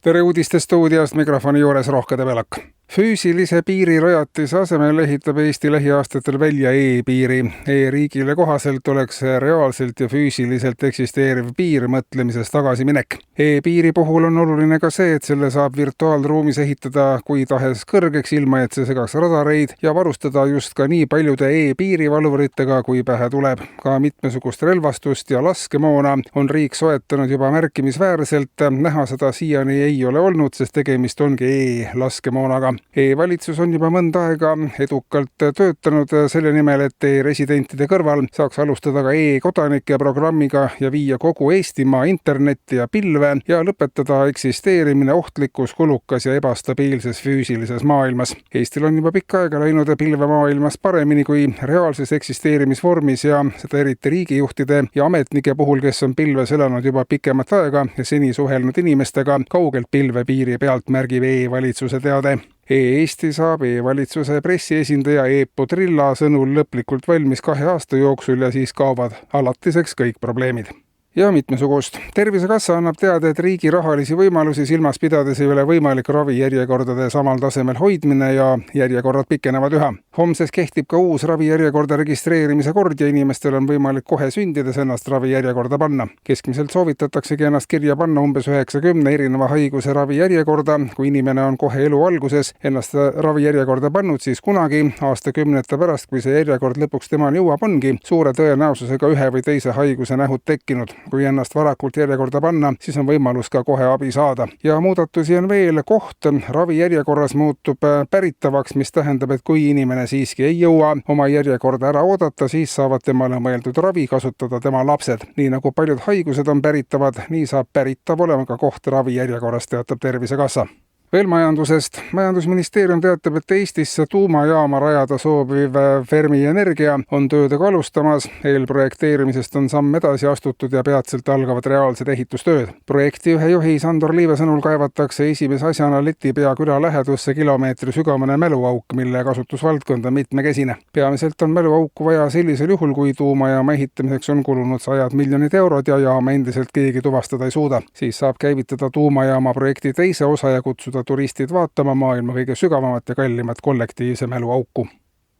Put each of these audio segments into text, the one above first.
Tere uudistestuudiost, mikrofoni juures Rohke Debelak. Füüsilise piirirajatise asemel ehitab Eesti lähiaastatel välja e-piiri. E-riigile kohaselt oleks reaalselt ja füüsiliselt eksisteeriv piir mõtlemises tagasiminek. E-piiri puhul on oluline ka see, et selle saab virtuaalruumis ehitada kui tahes kõrgeks, ilma et see segaks radareid ja varustada just ka nii paljude e-piirivalvuritega, kui pähe tuleb. Ka mitmesugust relvastust ja laskemoona on riik soetanud juba märkimisväärselt. Näha seda siiani ei ole olnud, sest tegemist ongi e-laskemoonaga. E-valitsus on juba mõnda aega edukalt töötanud selle nimel, et e-residentide kõrval saaks alustada ka e-kodanike programmiga ja viia kogu Eestimaa internetti ja pilve ja lõpetada eksisteerimine ohtlikus, kulukas ja ebastabiilses füüsilises maailmas. Eestil on juba pikka aega läinud pilvemaailmas paremini kui reaalses eksisteerimisvormis ja seda eriti riigijuhtide ja ametnike puhul, kes on pilves elanud juba pikemat aega ja seni suhelnud inimestega kaugelt pilvepiiri pealt, märgib e-valitsuse teade. E-Eesti saab e-valitsuse pressiesindaja Eepo Trilla sõnul lõplikult valmis 2 aasta jooksul ja siis kaovad alatiseks kõik probleemid. Ja mitmesugust. Tervisekassa annab teada, et riigi rahalisi võimalusi silmas pidades ei ole võimalik ravijärjekordade samal tasemel hoidmine ja järjekorrad pikenevad üha. Homses kehtib ka uus ravijärjekorda registreerimise kord ja inimestel on võimalik kohe sündides ennast ravijärjekorda panna. Keskmiselt soovitataksegi ennast kirja panna umbes 90 erineva haiguse ravijärjekorda. Kui inimene on kohe elu alguses ennast ravijärjekorda pannud, siis kunagi aastakümnete pärast, kui see järjekord lõpuks temani jõuab, ongi suure tõenäosusega ühe või teise haiguse nähud tekkinud. Kui ennast varakult järjekorda panna, siis on võimalus ka kohe abi saada. Ja muudatusi on veel. Koht ravijärjekorras muutub päritavaks, mis tähendab, et kui inimene siiski ei jõua oma järjekorda ära oodata, siis saavad temale mõeldud ravi kasutada tema lapsed. Nii nagu paljud haigused on päritavad, nii saab päritav olema ka koht ravijärjekorras, teatab Tervisekassa. Veel majandusest. Majandusministeerium teatab, et Eestisse tuumajaama rajada sooviv Fermi Energia on töödega alustamas. Eelprojekteerimisest on samm edasi astutud ja peatselt algavad reaalsed ehitustööd. Projekti ühe juhi Sandor Liive sõnul kaevatakse esimese asjana Letipea küla lähedusse kilomeetri sügavane mäluauk, mille kasutusvaldkond on mitmekesine. Peamiselt on mäluauku vaja sellisel juhul, kui tuumajaama ehitamiseks on kulunud 100 miljonit eurot ja jaama endiselt keegi tuvastada ei suuda. Siis saab käivitada tuumajaama projekti teise osa ja kutsuda turistid vaatama maailma kõige sügavamat ja kallimat kollektiivse mäluauku.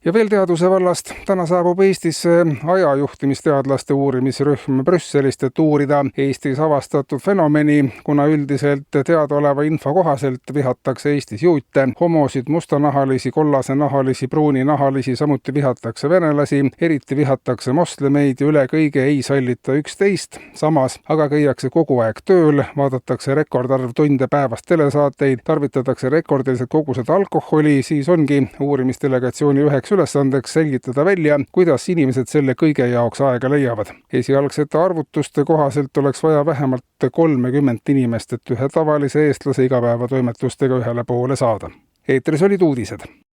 Ja veel teaduse vallast. Täna saabub Eestisse ajajuhtimisteadlaste uurimisrühm Brüsselist, et uurida Eestis avastatud fenomeni, kuna üldiselt teadaoleva info kohaselt vihatakse Eestis juute, homosid, mustanahalisi, kollasanahalisi, pruuninahalisi, samuti vihatakse venelasi, eriti vihatakse moslemeid ja üle kõige ei sallita üksteist. Samas aga käiakse kogu aeg tööl, vaadatakse rekordarv tunde päevas telesaateid, tarvitatakse rekordilised kogused alkoholi, siis ongi uurimisdelegatsiooni üheks ülesandeks selgitada välja, kuidas inimesed selle kõige jaoks aega leiavad. Esialgsete arvutuste kohaselt oleks vaja vähemalt 30 inimest, et ühe tavalise eestlase igapäevatoimetustega ühele poole saada. Eetris olid uudised.